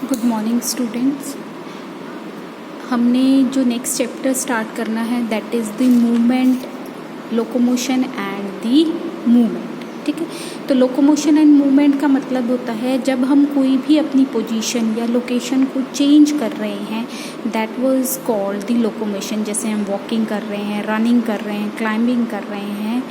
Good morning students. हमने जो next chapter start करना है that is the movement, locomotion and the movement. ठीक है, तो लोकोमोशन एंड मूवमेंट का मतलब होता है जब हम कोई भी अपनी पोजीशन या लोकेशन को चेंज कर रहे हैं, that was called the locomotion. जैसे हम वॉकिंग कर रहे हैं, रनिंग कर रहे हैं, क्लाइंबिंग कर रहे हैं,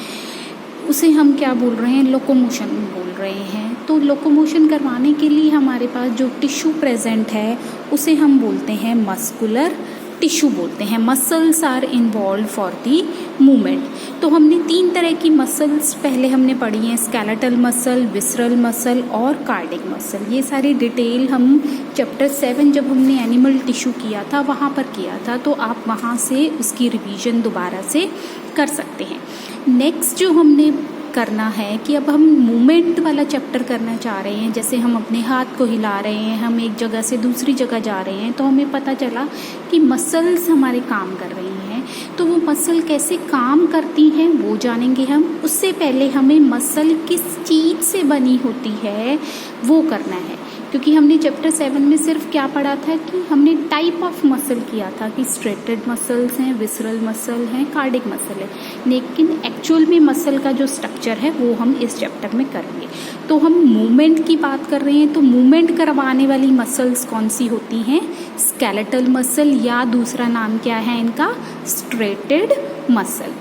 उसे हम क्या बोल रहे हैं, लोकोमोशन बोल रहे हैं। तो लोकोमोशन करवाने के लिए हमारे पास जो टिश्यू प्रेजेंट है उसे हम बोलते हैं मस्कुलर टिश्यू बोलते हैं। Muscles are involve for the movement. तो हमने 3 तरह की मसल्स पहले हमने पढ़ी हैं, स्केलेटल मसल, विसरल मसल और कार्डिक मसल। ये सारी डिटेल हम चैप्टर 7 जब हमने एनिमल टिश्यू किया था वहाँ पर किया था, तो आप वहाँ से उसकी रिवीजन दोबारा से कर सकते हैं। नेक्स्ट जो हमने करना है कि अब हम मूवमेंट वाला चैप्टर करना चाह रहे हैं। जैसे हम अपने हाथ को हिला रहे हैं, हम एक जगह से दूसरी जगह जा रहे हैं, तो हमें पता चला कि मसल्स हमारे काम कर रही हैं। तो वो मसल कैसे काम करती हैं वो जानेंगे हम। उससे पहले हमें मसल किस चीज़ से बनी होती है वो करना है, क्योंकि हमने चैप्टर 7 में सिर्फ क्या पढ़ा था कि हमने टाइप ऑफ मसल किया था कि स्ट्रेटेड मसल्स हैं, विसरल मसल हैं, कार्डिक मसल है, लेकिन एक्चुअल में मसल का जो स्ट्रक्चर है वो हम इस चैप्टर में करेंगे। तो हम मूवमेंट की बात कर रहे हैं, तो मूवमेंट करवाने वाली मसल्स कौन सी होती हैं, स्केलेटल मसल, या दूसरा नाम क्या है इनका, स्ट्रेटेड मसल।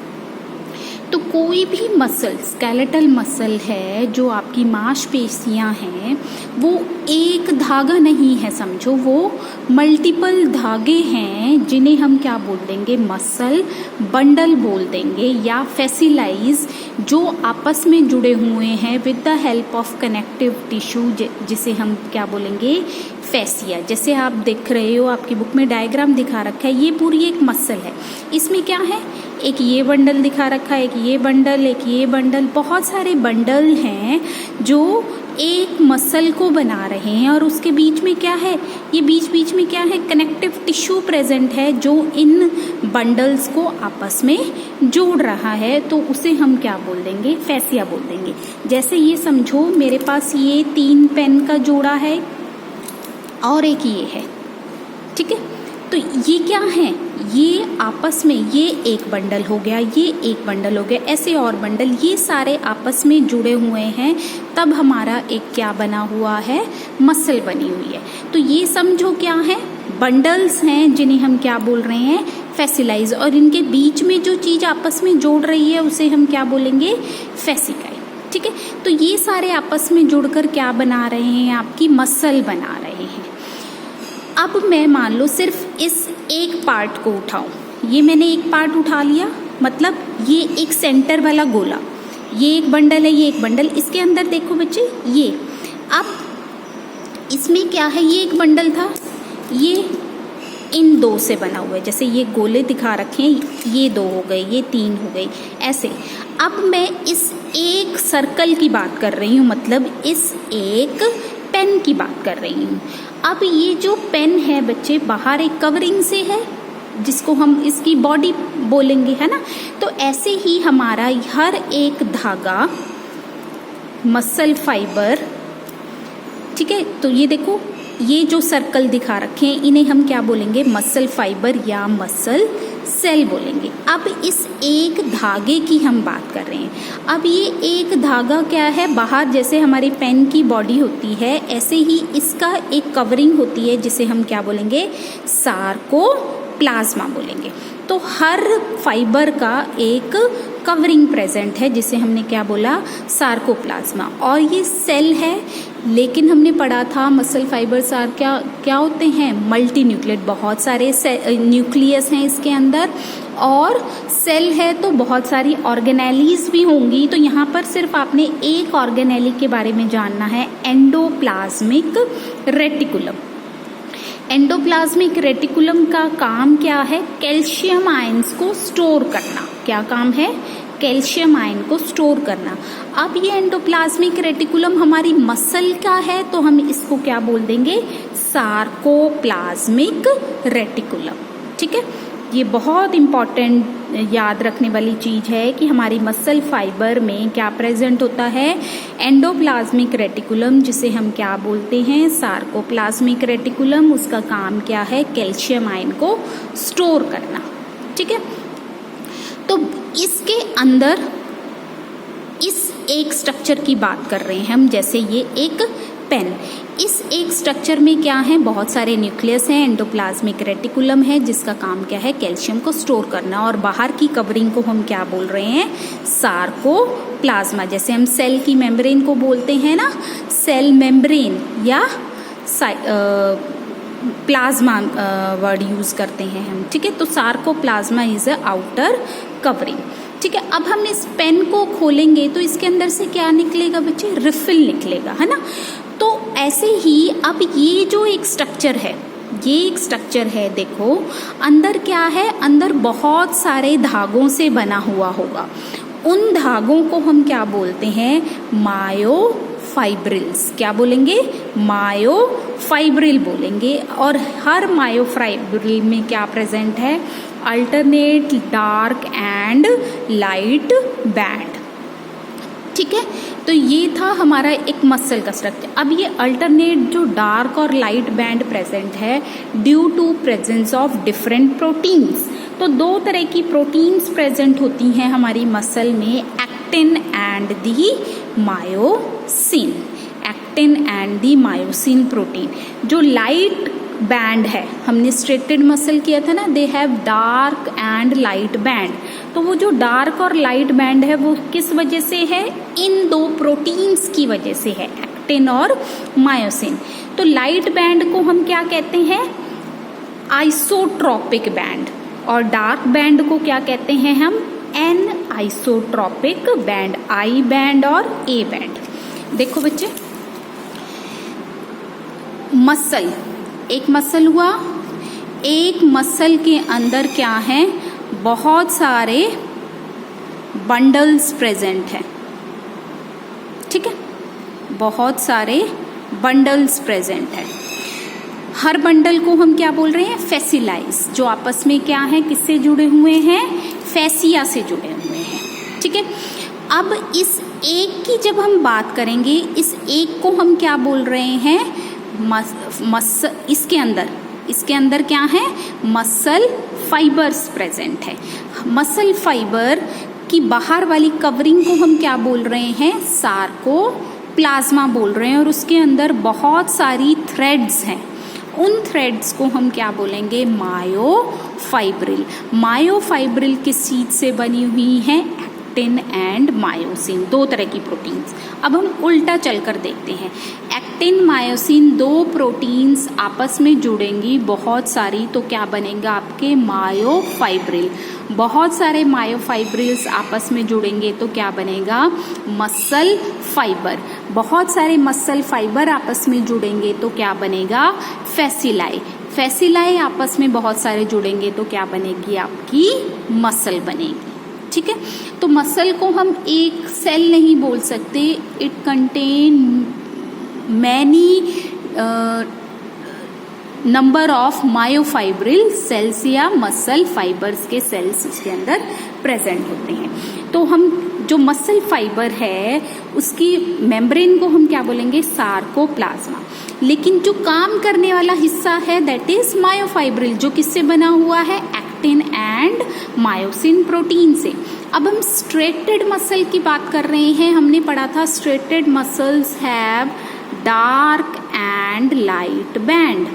तो कोई भी मसल, स्केलेटल मसल है जो आपकी मांसपेशियां हैं, वो एक धागा नहीं है, समझो वो मल्टीपल धागे हैं जिन्हें हम क्या बोल देंगे, मसल बंडल बोल देंगे या फैसिलाइज, जो आपस में जुड़े हुए हैं with the help of connective tissue, जिसे हम क्या बोलेंगे, फैसिया। जैसे आप देख रहे हो, आपकी बुक में डायग्राम दिखा रखा है, ये पूरी एक मसल है। इसमें क्या है, एक ये बंडल दिखा रखा है, एक ये बंडल, एक ये बंडल, बहुत सारे बंडल हैं जो एक मसल को बना रहे हैं। और उसके बीच में क्या है, ये बीच बीच में क्या है, कनेक्टिव टिश्यू प्रेजेंट है जो इन बंडल्स को आपस में जोड़ रहा है। तो उसे हम क्या बोल देंगे, फैसिया बोल देंगे। जैसे ये समझो मेरे पास ये 3 पेन का जोड़ा है और एक ये है, ठीक है। तो ये क्या है, ये आपस में, ये एक बंडल हो गया, ये एक बंडल हो गया, ऐसे और बंडल, ये सारे आपस में जुड़े हुए हैं, तब हमारा एक क्या बना हुआ है, मसल बनी हुई है। तो ये समझो क्या है, बंडल्स हैं जिन्हें हम क्या बोल रहे हैं, फैसिलाइज, और इनके बीच में जो चीज आपस में जोड़ रही है उसे हम क्या बोलेंगे, फैसिकाई। ठीक है, तो ये सारे आपस में जुड़कर क्या बना रहे हैं, आपकी मसल बना रहे हैं। अब मैं मान लो सिर्फ इस एक पार्ट को उठाऊं, ये मैंने एक पार्ट उठा लिया, मतलब ये एक सेंटर वाला गोला, ये एक बंडल है, ये एक बंडल, इसके अंदर देखो बच्चे, ये अब इसमें क्या है, ये एक बंडल था, ये इन 2 से बना हुआ है। जैसे ये गोले दिखा रखे हैं, ये 2 हो गए, ये 3 हो गई, ऐसे। अब मैं इस एक सर्कल की बात कर रही हूँ, मतलब इस एक पेन की बात कर रही हूँ। अब ये जो पेन है बच्चे, बाहर एक कवरिंग से है जिसको हम इसकी बॉडी बोलेंगे, है ना। तो ऐसे ही हमारा हर एक धागा, मसल फाइबर, ठीक है। तो ये देखो, ये जो सर्कल दिखा रखे हैं इन्हें हम क्या बोलेंगे, मसल फाइबर या मसल सेल बोलेंगे। अब इस एक धागे की हम बात कर रहे हैं। अब ये एक धागा क्या है, बाहर जैसे हमारी पेन की बॉडी होती है, ऐसे ही इसका एक कवरिंग होती है जिसे हम क्या बोलेंगे, सार्कोप्लाज्मा बोलेंगे। तो हर फाइबर का एक कवरिंग प्रेजेंट है जिसे हमने क्या बोला, सार्कोप्लाज्मा। और ये सेल है, लेकिन हमने पढ़ा था मसल फाइबर्स आर क्या होते हैं, मल्टी न्यूक्लिएट, बहुत सारे न्यूक्लियस हैं इसके अंदर, और सेल है तो बहुत सारी ऑर्गेनेलीज भी होंगी। तो यहाँ पर सिर्फ आपने एक ऑर्गेनेली के बारे में जानना है, एंडोप्लाज्मिक रेटिकुलम। एंडोप्लाज्मिक रेटिकुलम का काम क्या है, कैल्शियम आयंस को स्टोर करना। क्या काम है, कैल्शियम आयन को स्टोर करना। अब ये एंडोप्लाज्मिक रेटिकुलम हमारी मसल का है, तो हम इसको क्या बोल देंगे, सार्कोप्लाज्मिक रेटिकुलम। ठीक है, ये बहुत इम्पॉर्टेंट याद रखने वाली चीज़ है कि हमारी मसल फाइबर में क्या प्रेजेंट होता है, एंडोप्लाज्मिक रेटिकुलम, जिसे हम क्या बोलते हैं, सार्कोप्लाज्मिक रेटिकुलम। उसका काम क्या है, कैल्शियम आयन को स्टोर करना। ठीक है, तो इसके अंदर इस एक स्ट्रक्चर की बात कर रहे हैं हम, जैसे ये एक पेन, इस एक स्ट्रक्चर में क्या है, बहुत सारे न्यूक्लियस हैं, एंडोप्लाज्मिक रेटिकुलम है जिसका काम क्या है, कैल्शियम को स्टोर करना, और बाहर की कवरिंग को हम क्या बोल रहे हैं, सार्कोप्लाज्मा। जैसे हम सेल की मेम्ब्रेन को बोलते हैं ना, सेल मेम्ब्रेन या प्लाज्मा वर्ड यूज करते हैं हम। ठीक है, तो सार्कोप्लाज्मा इज अ आउटर कवरिंग। ठीक है, अब हम इस पेन को खोलेंगे तो इसके अंदर से क्या निकलेगा बच्चे, रिफिल निकलेगा, है ना। तो ऐसे ही अब ये जो एक स्ट्रक्चर है, ये एक स्ट्रक्चर है, देखो अंदर क्या है, अंदर बहुत सारे धागों से बना हुआ होगा। उन धागों को हम क्या बोलते हैं, मायोफाइब्रिल्स। क्या बोलेंगे, मायोफाइब्रिल बोलेंगे। और हर मायोफाइब्रिल में क्या प्रेजेंट है, alternate dark and light band. ठीक है, तो ये था हमारा एक मसल का स्ट्रक्चर। अब ये अल्टरनेट जो डार्क और लाइट बैंड प्रेजेंट है due to presence of different proteins. तो दो तरह की प्रोटीन्स प्रेजेंट होती हैं हमारी मसल में, actin and the myosin. Actin and the myosin protein. जो लाइट बैंड है, हमने स्ट्रेटेड मसल किया था ना, they have dark and light band. तो वो जो डार्क और लाइट बैंड है वो किस वजह से है, इन दो प्रोटीन्स की वजह से है, एक्टिन और मायोसिन। तो लाइट बैंड को हम क्या कहते हैं, आइसोट्रॉपिक बैंड, और डार्क बैंड को क्या कहते हैं हम, an isotropic band, I band और ए बैंड। देखो बच्चे, मसल, एक मसल हुआ, एक मसल के अंदर क्या है, बहुत सारे बंडल्स प्रेजेंट हैं। ठीक है, बहुत सारे बंडल्स प्रेजेंट हैं। हर बंडल को हम क्या बोल रहे हैं, फेसिलाइज, जो आपस में क्या है, किससे जुड़े हुए हैं, फेसिया से जुड़े हुए हैं। ठीक है, अब इस एक की जब हम बात करेंगे, इस एक को हम क्या बोल रहे हैं, इसके अंदर क्या है, मसल फाइबर्स प्रेजेंट है। मसल फाइबर की बाहर वाली कवरिंग को हम क्या बोल रहे हैं, सार्कोप्लाज्मा बोल रहे हैं, और उसके अंदर बहुत सारी थ्रेड्स हैं। उन थ्रेड्स को हम क्या बोलेंगे, मायोफाइब्रिल। मायोफाइब्रिल किस चीज से बनी हुई है, एक्टिन एंड मायोसिन, दो तरह की प्रोटीन्स। अब हम उल्टा चलकर देखते हैं, एक्टिन मायोसिन दो प्रोटीन्स आपस में जुड़ेंगी बहुत सारी, तो क्या बनेगा आपके, मायोफाइब्रिल। बहुत सारे मायोफाइब्रिल्स आपस में जुड़ेंगे तो क्या बनेगा, मसल फाइबर। बहुत सारे मसल फाइबर आपस में जुड़ेंगे तो क्या बनेगा, फेसिलाई। फेसिलाई आपस में बहुत सारे जुड़ेंगे तो क्या बनेगी, आपकी मसल बनेगी। ठीक है, तो मसल को हम एक सेल नहीं बोल सकते, it contain many number of myofibril cells या मसल फाइबर्स के सेल्स इसके अंदर प्रेजेंट होते हैं। तो हम जो मसल फाइबर है उसकी मेम्ब्रेन को हम क्या बोलेंगे, सार्कोप्लाज्मा। लेकिन जो काम करने वाला हिस्सा है दैट इज मायोफाइब्रिल, जो किससे बना हुआ है, एक्टिन एंड मायोसिन प्रोटीन से। अब हम स्ट्रेटेड मसल की बात कर रहे हैं। हमने पढ़ा था striated muscles have dark and light band.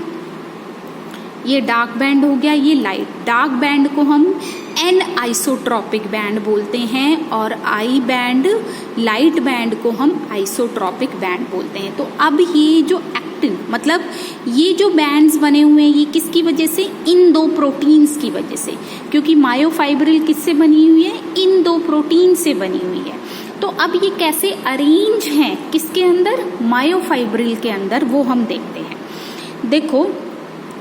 ये डार्क बैंड हो गया, ये लाइट। डार्क बैंड को हम एन आइसोट्रॉपिक बैंड बोलते हैं और आई बैंड, लाइट बैंड को हम आइसोट्रॉपिक बैंड बोलते हैं। तो अब ये जो एक्टिन, मतलब ये जो बैंड्स बने हुए हैं ये किसकी वजह से, इन दो प्रोटीन्स की वजह से, क्योंकि मायोफाइब्रिल किससे बनी हुई है, इन दो प्रोटीन से बनी हुई है। तो अब ये कैसे अरेंज हैं, किसके अंदर, मायोफाइब्रिल के अंदर, वो हम देखते हैं। देखो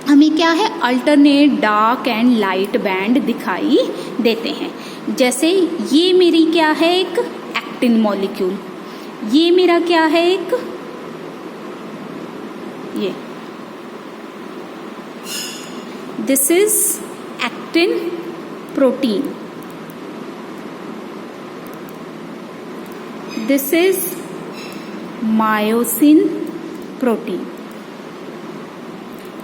हमें क्या है, alternate dark and light band दिखाई देते हैं। जैसे ये मेरी क्या है, एक एक्टिन मॉलिक्यूल, ये मेरा क्या है, एक ये this is actin protein. This is myosin protein.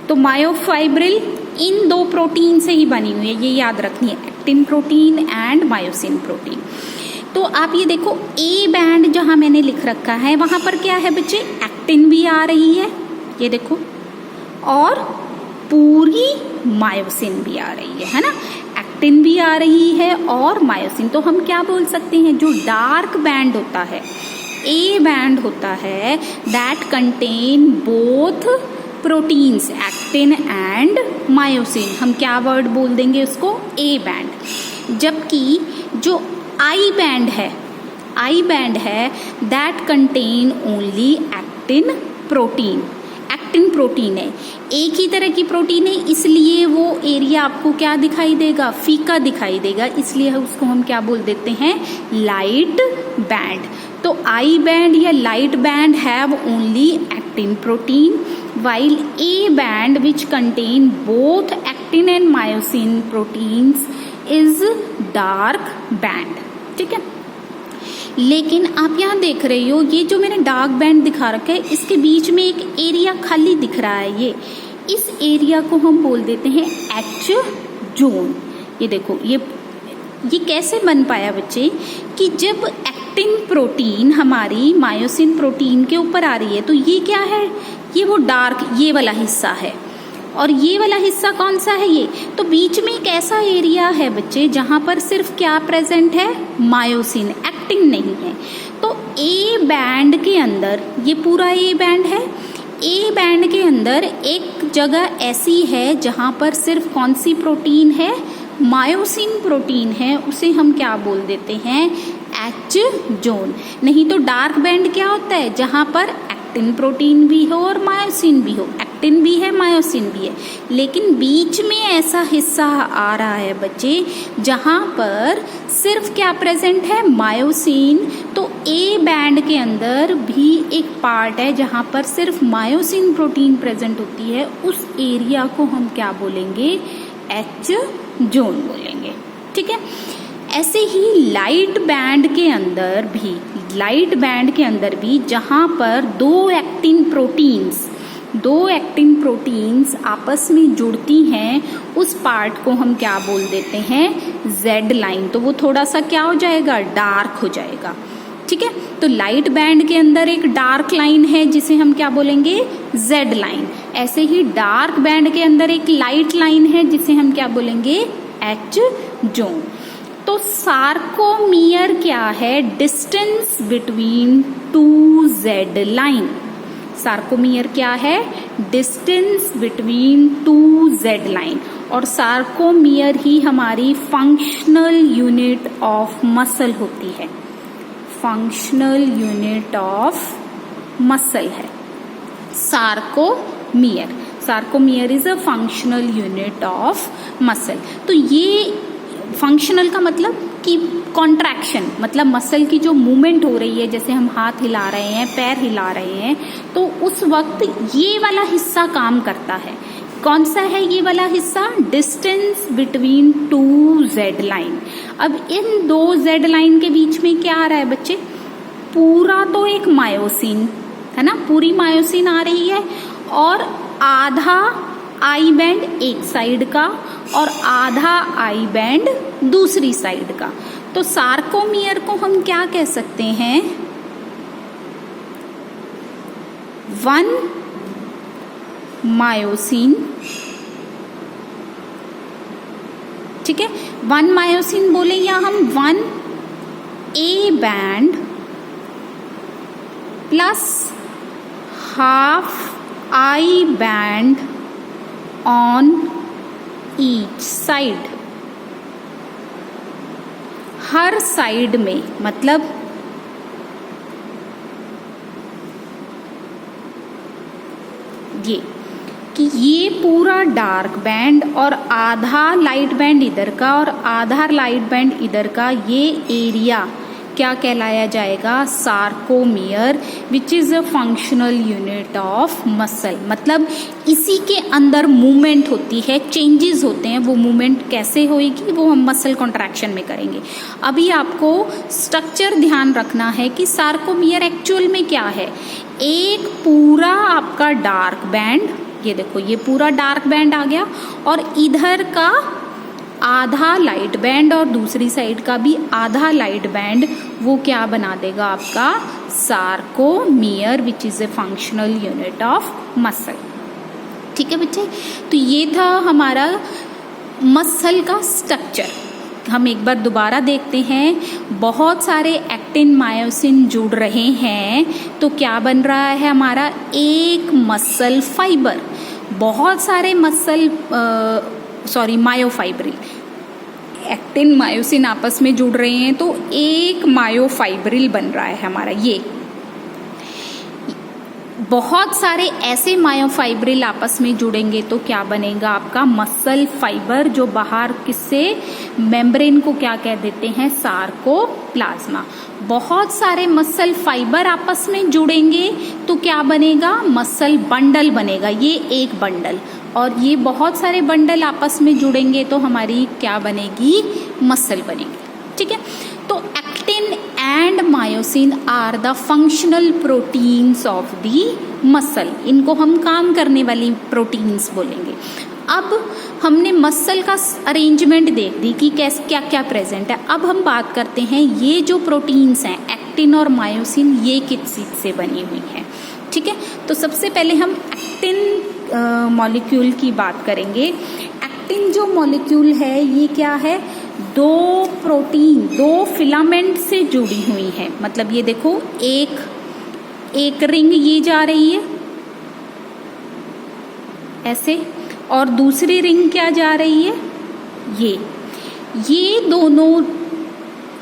तो मायोफाइब्रिल इन दो प्रोटीन से ही बनी हुई है, ये याद रखनी है, actin protein and myosin protein. तो आप ये देखो ए बैंड जहां मैंने लिख रखा है वहां पर क्या है बच्चे, एक्टिन भी आ रही है, ये देखो, और पूरी मायोसिन भी आ रही है ना. एक्टिन भी आ रही है और मायोसिन. तो हम क्या बोल सकते हैं, जो डार्क बैंड होता है, ए बैंड होता है, that contain both proteins actin and myosin. हम क्या वर्ड बोल देंगे उसको, ए बैंड. जबकि जो आई बैंड है that contain only actin protein. Actin protein है, एक ही तरह की प्रोटीन है, इसलिए वो एरिया आपको क्या दिखाई देगा, फीका दिखाई देगा, इसलिए उसको हम क्या बोल देते हैं, लाइट बैंड. तो आई बैंड या light band have only actin protein, while A band which contain both actin and myosin proteins is dark band. ठीक है. लेकिन आप यहाँ देख रहे हो ये जो मैंने डार्क बैंड दिखा रखा है, इसके बीच में एक एरिया खाली दिख रहा है, इस एरिया को हम बोल देते हैं एच जोन. ये देखो ये कैसे बन पाया बच्चे, कि जब एक्टिन प्रोटीन हमारी मायोसिन प्रोटीन के ऊपर आ रही है तो ये क्या है, ये वो डार्क ये वाला हिस्सा है, और ये वाला हिस्सा कौन सा है, ये. तो बीच में एक ऐसा एरिया है बच्चे जहां पर सिर्फ क्या प्रेजेंट है, मायोसिन, एक्टिन नहीं है. तो ए बैंड के अंदर, ये पूरा ए बैंड है, ए बैंड के अंदर एक जगह ऐसी है जहां पर सिर्फ कौन सी प्रोटीन है, मायोसिन प्रोटीन है, उसे हम क्या बोल देते हैं, एच जोन. नहीं तो डार्क बैंड क्या होता है, जहां पर एक्टिन प्रोटीन भी हो और मायोसिन भी हो, एक्टिन भी है मायोसिन भी है, लेकिन बीच में ऐसा हिस्सा आ रहा है बच्चे जहां पर सिर्फ क्या प्रेजेंट है, मायोसिन. तो ए बैंड के अंदर भी एक पार्ट है जहां पर सिर्फ मायोसिन प्रोटीन प्रेजेंट होती है, उस एरिया को हम क्या बोलेंगे, एच जोन बोलेंगे. ठीक है. ऐसे ही लाइट बैंड के अंदर भी जहां पर दो एक्टिन प्रोटीन्स आपस में जुड़ती हैं, उस पार्ट को हम क्या बोल देते हैं, जेड लाइन. तो वो थोड़ा सा क्या हो जाएगा, डार्क हो जाएगा. ठीक है. तो लाइट बैंड के अंदर एक डार्क लाइन है जिसे हम क्या बोलेंगे, जेड लाइन. ऐसे ही डार्क बैंड के अंदर एक लाइट लाइन है जिसे हम क्या बोलेंगे, एच जोन. तो सार्कोमियर क्या है, distance between two Z line. Sarcomere क्या है, distance between two Z line. और सार्कोमियर ही हमारी फंक्शनल यूनिट ऑफ मसल होती है, फंक्शनल यूनिट ऑफ मसल है sarcomere. Sarcomere is a functional unit of muscle. तो ये फंक्शनल का मतलब कि कॉन्ट्रैक्शन, मतलब मसल की जो मूवमेंट हो रही है, जैसे हम हाथ हिला रहे हैं, पैर हिला रहे हैं, तो उस वक्त ये वाला हिस्सा काम करता है. कौन सा है ये वाला हिस्सा, distance between two Z line. अब इन दो जेड लाइन के बीच में क्या आ रहा है बच्चे, पूरा तो एक मायोसिन है ना, पूरी मायोसिन आ रही है, और आधा आई बैंड एक साइड का और आधा आई बैंड दूसरी साइड का. तो सार्कोमियर को हम क्या कह सकते हैं, वन मायोसिन. ठीक है, वन मायोसिन बोले या हम one A band plus half I band on each side. Her side में मतलब ये कि ये पूरा डार्क बैंड और आधा लाइट बैंड इधर का और आधा लाइट बैंड इधर का, ये एरिया क्या कहलाया जाएगा, sarcomere, which is a functional unit of muscle. मतलब इसी के अंदर मूवमेंट होती है, चेंजेस होते हैं, वो मूवमेंट कैसे होएगी वो हम मसल कॉन्ट्रैक्शन में करेंगे। अभी आपको स्ट्रक्चर ध्यान रखना है कि सार्कोमियर एक्चुअल में क्या है। एक पूरा आपका डार्क बैंड, ये देखो ये पूरा डार्क बैंड आ गया, और इधर का आधा लाइट बैंड और दूसरी साइड का भी आधा लाइट बैंड, वो क्या बना देगा आपका sarcomere, which is a functional unit of muscle. ठीक है बच्चे, तो ये था हमारा मसल का स्ट्रक्चर। हम एक बार दोबारा देखते हैं। बहुत सारे एक्टिन मायोसिन जुड़ रहे हैं तो क्या बन रहा है हमारा, एक मसल फाइबर। बहुत सारे मायोफाइब्रिल, एक्टिन मायोसिन आपस में जुड़ रहे हैं तो एक मायोफाइब्रिल बन रहा है हमारा। ये बहुत सारे ऐसे मायोफाइब्रिल आपस में जुड़ेंगे तो क्या बनेगा आपका मसल फाइबर, जो बाहर किससे, मेम्ब्रेन को क्या कह देते हैं, सार्कोप्लाज्मा। बहुत सारे मसल फाइबर आपस में जुड़ेंगे तो क्या बनेगा, मसल बंडल बनेगा, ये एक बंडल। और ये बहुत सारे बंडल आपस में जुड़ेंगे तो हमारी क्या बनेगी, मसल बनेगी। ठीक है, तो actin and myosin are the functional proteins of the muscle. इनको हम काम करने वाली प्रोटीन्स बोलेंगे। अब हमने मसल का अरेंजमेंट देख दी कि कैसे क्या क्या प्रेजेंट है। अब हम बात करते हैं ये जो प्रोटीन्स हैं एक्टिन और मायोसिन, ये किस चीज से बनी हुई है। ठीक है, तो सबसे पहले हम एक्टिन मॉलिक्यूल की बात करेंगे। एक्टिन जो मॉलिक्यूल है ये क्या है, दो प्रोटीन, दो फिलामेंट से जुड़ी हुई है। मतलब ये देखो एक रिंग ये जा रही है ऐसे, और दूसरी रिंग क्या जा रही है, ये दोनों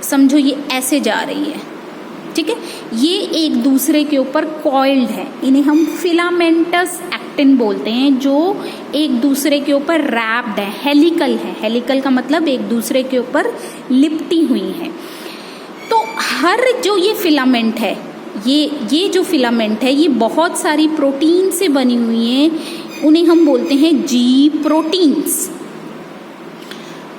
समझो ये ऐसे जा रही है। ठीक है, ये एक दूसरे के ऊपर कॉइल्ड है, इन्हें हम फिलामेंटस एक्टिन बोलते हैं, जो एक दूसरे के ऊपर रैप्ड है, हेलिकल है। हेलिकल का मतलब एक दूसरे के ऊपर लिपटी हुई है। तो हर जो ये फिलामेंट है, ये जो फिलामेंट है ये बहुत सारी प्रोटीन से बनी हुई है, उन्हें हम बोलते हैं जी प्रोटीन्स।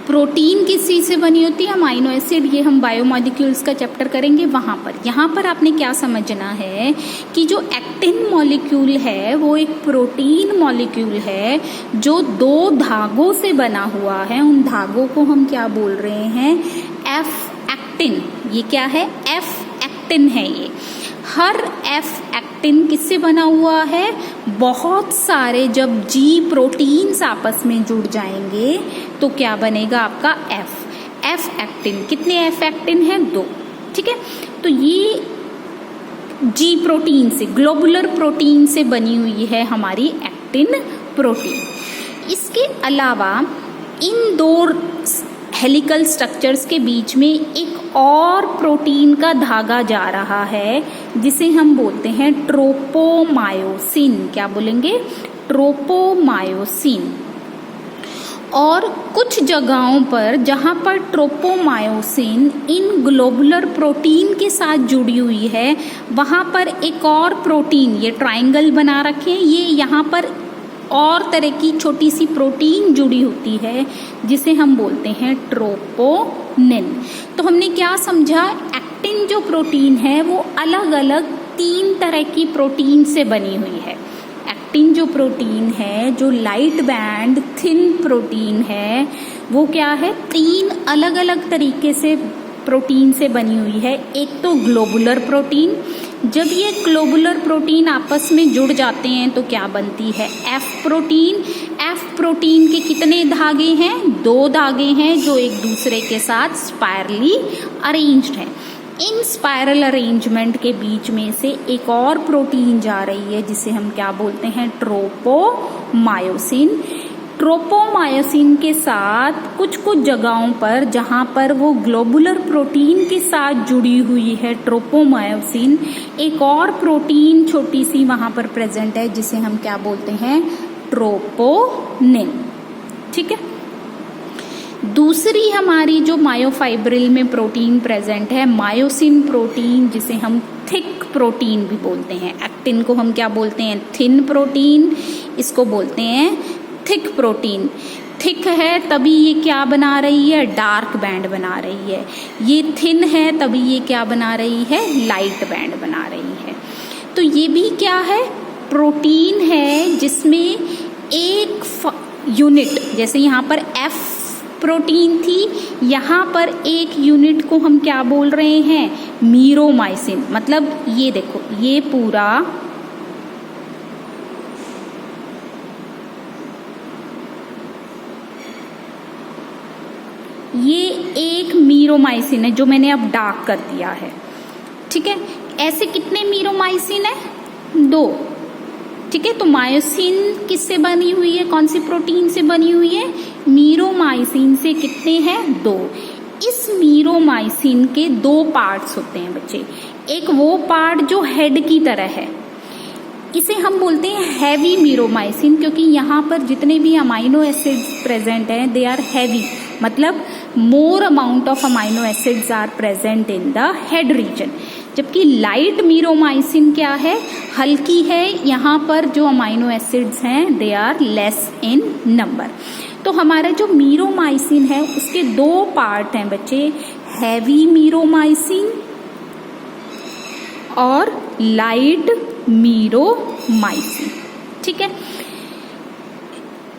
प्रोटीन किस चीज से बनी होती है, अमाइनो एसिड। ये हम बायोमॉलिक्यूल्स का चैप्टर करेंगे वहां पर। यहाँ पर आपने क्या समझना है कि जो एक्टिन मॉलिक्यूल है वो एक प्रोटीन मॉलिक्यूल है जो दो धागों से बना हुआ है। उन धागों को हम क्या बोल रहे हैं, एफ एक्टिन। ये क्या है, एफ एक्टिन है। ये हर एफ एक्टिन किससे बना हुआ है, बहुत सारे जब जी प्रोटीन्स आपस में जुड़ जाएंगे तो क्या बनेगा आपका एफ एक्टिन। कितने एफ एक्टिन है, 2। ठीक है, तो ये जी प्रोटीन से, ग्लोबुलर प्रोटीन से बनी हुई है हमारी एक्टिन प्रोटीन। इसके अलावा इन दो हेलिकल स्ट्रक्चर्स के बीच में एक और प्रोटीन का धागा जा रहा है जिसे हम बोलते हैं ट्रोपोमायोसिन। क्या बोलेंगे, ट्रोपोमायोसिन। और कुछ जगहों पर जहां पर ट्रोपोमायोसिन इन ग्लोबुलर प्रोटीन के साथ जुड़ी हुई है, वहां पर एक और प्रोटीन, ये ट्रायंगल बना रखे हैं, ये यहाँ पर और तरह की छोटी सी प्रोटीन जुड़ी होती है जिसे हम बोलते हैं ट्रोपोनिन। तो हमने क्या समझा, एक्टिन जो प्रोटीन है वो अलग अलग 3 तरह की प्रोटीन से बनी हुई है। एक्टिन जो प्रोटीन है, जो लाइट बैंड थिन प्रोटीन है, वो क्या है, 3 अलग अलग तरीके से प्रोटीन से बनी हुई है। एक तो ग्लोबुलर प्रोटीन, जब ये ग्लोबुलर प्रोटीन आपस में जुड़ जाते हैं तो क्या बनती है, एफ प्रोटीन। एफ प्रोटीन के कितने धागे हैं, 2 धागे हैं जो एक दूसरे के साथ स्पाइरली अरेंज्ड हैं। इन स्पाइरल अरेंजमेंट के बीच में से एक और प्रोटीन जा रही है जिसे हम क्या बोलते हैं, ट्रोपोमायोसिन। ट्रोपोमायोसिन के साथ कुछ कुछ जगहों पर जहां पर वो ग्लोबुलर प्रोटीन के साथ जुड़ी हुई है ट्रोपोमायोसिन, एक और प्रोटीन छोटी सी वहां पर प्रेजेंट है जिसे हम क्या बोलते हैं, ट्रोपोनिन। ठीक है, दूसरी हमारी जो मायोफाइब्रिल में प्रोटीन प्रेजेंट है, मायोसिन प्रोटीन, जिसे हम थिक प्रोटीन भी बोलते हैं। एक्टिन को हम क्या बोलते हैं? Thin protein. इसको बोलते हैं थिक प्रोटीन। थिक है तभी ये क्या बना रही है? डार्क बैंड बना रही है। ये थिन है तभी ये क्या बना रही है? लाइट बैंड बना रही है। तो ये भी क्या है? प्रोटीन है जिसमें एक यूनिट, जैसे यहाँ पर एफ प्रोटीन थी, यहाँ पर एक यूनिट को हम क्या बोल रहे हैं? मीरोमाइसिन। मतलब ये देखो, ये पूरा ये एक मीरोमाइसिन है जो मैंने अब डार्क कर दिया है। ठीक है, ऐसे कितने मीरोमाइसिन है? 2। ठीक है, तो मायोसिन किससे बनी हुई है? कौन सी प्रोटीन से बनी हुई है? मीरोमाइसिन से। कितने हैं? 2। इस मीरोमाइसिन के 2 पार्ट्स होते हैं बच्चे। एक वो पार्ट जो हेड की तरह है, इसे हम बोलते हैं हैवी मीरोमाइसिन, क्योंकि यहाँ पर जितने भी अमाइनो एसिड्स प्रेजेंट हैं दे आर हैवी, मतलब more amount of amino acids are present in the head region. जबकि लाइट मीरोमाइसिन क्या है? हल्की है। यहाँ पर जो अमाइनो एसिड्स हैं they are less in number. तो हमारा जो मीरोमाइसिन है उसके 2 पार्ट हैं बच्चे, हैवी मीरोमाइसिन और लाइट मीरोमाइसिन। ठीक है,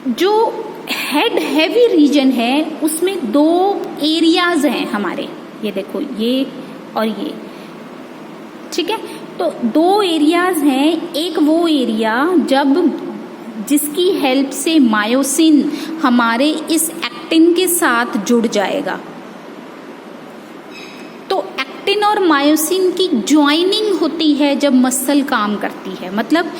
जो हेड हैवी रीजन है उसमें 2 एरियाज हैं हमारे, ये देखो ये और ये। ठीक है, तो 2 एरियाज हैं। एक वो एरिया जिसकी हेल्प से मायोसिन हमारे इस एक्टिन के साथ जुड़ जाएगा। तो एक्टिन और मायोसिन की ज्वाइनिंग होती है जब मसल काम करती है, मतलब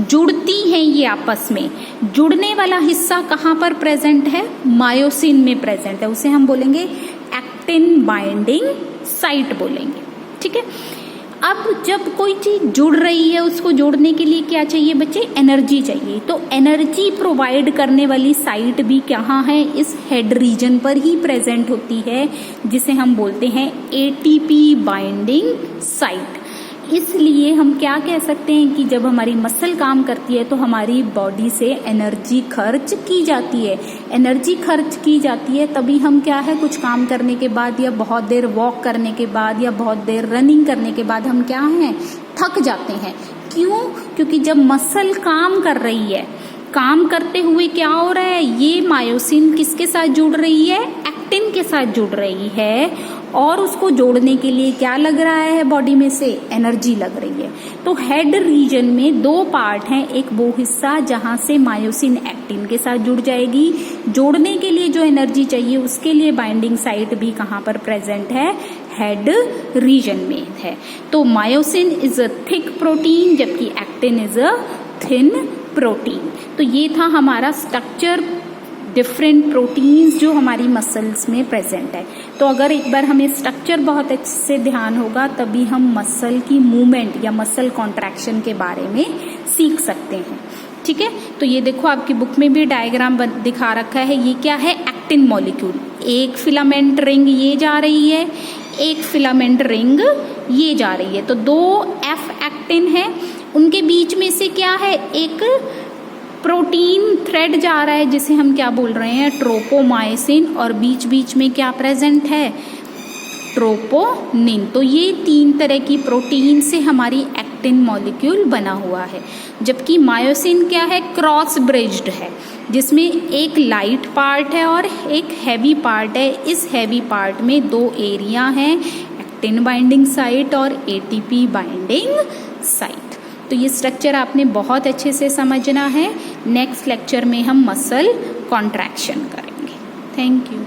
जुड़ती हैं ये आपस में। जुड़ने वाला हिस्सा कहाँ पर प्रेजेंट है? मायोसिन में प्रेजेंट है। उसे हम बोलेंगे एक्टिन बाइंडिंग साइट बोलेंगे। ठीक है, अब जब कोई चीज जुड़ रही है उसको जोड़ने के लिए क्या चाहिए बच्चे? एनर्जी चाहिए। तो एनर्जी प्रोवाइड करने वाली साइट भी कहाँ है? इस हेड रीजन पर ही प्रेजेंट होती है, जिसे हम बोलते हैं एटीपी बाइंडिंग साइट। इसलिए हम क्या कह सकते हैं कि जब हमारी मसल काम करती है तो हमारी बॉडी से एनर्जी खर्च की जाती है। एनर्जी खर्च की जाती है तभी हम क्या है, कुछ काम करने के बाद या बहुत देर वॉक करने के बाद या बहुत देर रनिंग करने के बाद हम क्या हैं, थक जाते हैं। क्यों? क्योंकि जब मसल काम कर रही है, काम करते हुए क्या हो रहा है, ये मायोसिन किसके साथ जुड़ रही है? एक्टिन के साथ जुड़ रही है। और उसको जोड़ने के लिए क्या लग रहा है बॉडी में से? एनर्जी लग रही है। तो हेड रीजन में 2 पार्ट हैं। एक वो हिस्सा जहां से मायोसिन एक्टिन के साथ जुड़ जाएगी, जोड़ने के लिए जो एनर्जी चाहिए उसके लिए बाइंडिंग साइट भी कहां पर प्रेजेंट है? हेड रीजन में है। तो myosin is a thick protein जबकि actin is a thin protein. तो ये था हमारा स्ट्रक्चर, डिफरेंट प्रोटीन्स जो हमारी मसल्स में प्रेजेंट है। तो अगर एक बार हमें स्ट्रक्चर बहुत अच्छे से ध्यान होगा तभी हम मसल की मूवमेंट या मसल कॉन्ट्रैक्शन के बारे में सीख सकते हैं। ठीक है, तो ये देखो आपकी बुक में भी डायग्राम दिखा रखा है। ये क्या है? Actin molecule. एक फिलामेंट रिंग ये जा रही है, एक फिलामेंट रिंग ये जा रही है। तो 2 एफ एक्टिन है, उनके बीच में से क्या है, एक प्रोटीन थ्रेड जा रहा है जिसे हम क्या बोल रहे हैं? ट्रोपोमाइसिन। और बीच बीच में क्या प्रेजेंट है? ट्रोपोनिन। तो ये 3 तरह की प्रोटीन से हमारी एक्टिन मॉलिक्यूल बना हुआ है। जबकि मायोसिन क्या है? क्रॉस ब्रिज्ड है, जिसमें एक लाइट पार्ट है और एक हैवी पार्ट है। इस हैवी पार्ट में 2 एरिया हैं, एक्टिन बाइंडिंग साइट और एटीपी बाइंडिंग साइट। तो ये स्ट्रक्चर आपने बहुत अच्छे से समझना है। नेक्स्ट लेक्चर में हम मसल कॉन्ट्रैक्शन करेंगे। Thank you.